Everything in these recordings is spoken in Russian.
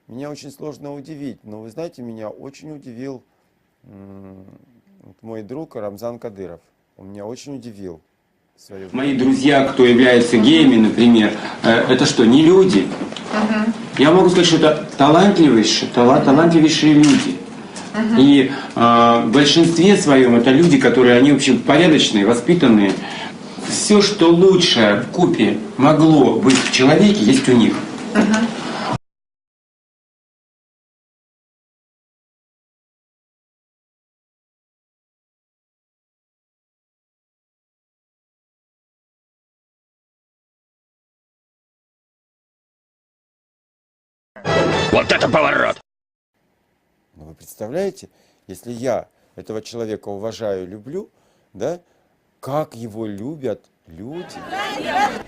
Меня очень сложно удивить, но вы знаете, меня очень удивил мой друг Рамзан Кадыров. Он меня очень удивил. Мои друзья, кто является геями, например, это что, не люди? Я могу сказать, что это талантливейшие люди. И в большинстве своем это люди, которые, они, в общем, порядочные, воспитанные. Все, что лучшее вкупе могло быть в человеке, есть у них. Вот это поворот! Но вы представляете, если я этого человека уважаю и люблю, да, как его любят люди?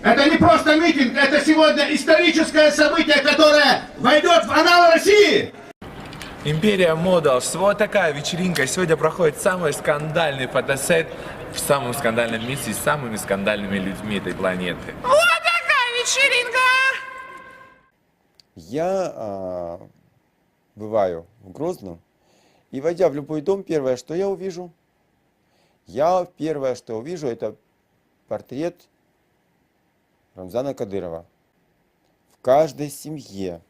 Это не просто митинг, это сегодня историческое событие, которое войдет в анналы России! Империя Models. Вот такая вечеринка. Сегодня проходит самый скандальный фотосет в самом скандальном месте с самыми скандальными людьми этой планеты. Вот такая вечеринка! Я бываю в Грозном, и войдя в любой дом, первое, что я увижу, это портрет Рамзана Кадырова. В каждой семье,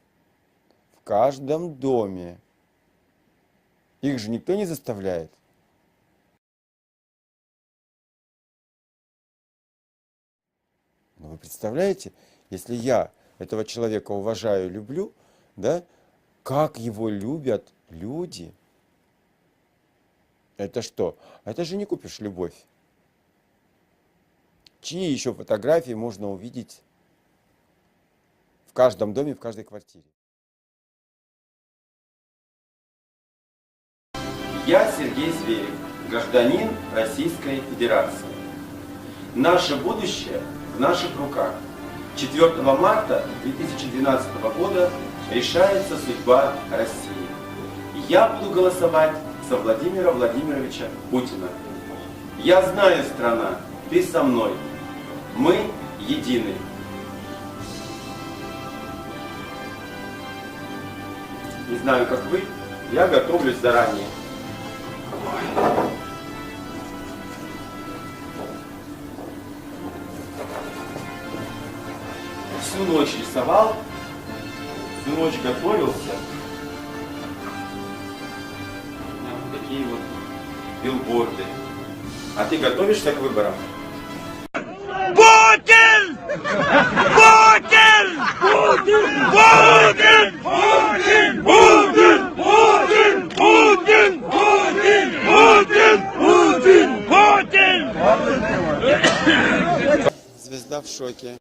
в каждом доме. Их же никто не заставляет. Но вы представляете, если я этого человека уважаю и люблю, да, как его любят люди? Это что? Это же не купишь любовь. Чьи еще фотографии можно увидеть в каждом доме, в каждой квартире? Я Сергей Зверев, гражданин Российской Федерации. Наше будущее в наших руках. 4 марта 2012 года решается судьба России. Я буду голосовать за Владимира Владимировича Путина. Я знаю, страна, ты со мной. Мы едины. Не знаю, как вы, я готовлюсь заранее. Всю ночь рисовал, всю ночь готовился. У меня вот такие вот билборды. А ты готовишься к выборам? Путин! Путин! Путин! Путин! Путин! Путин! Путин! Путин! Путин! Путин! Путин! Звезда в шоке.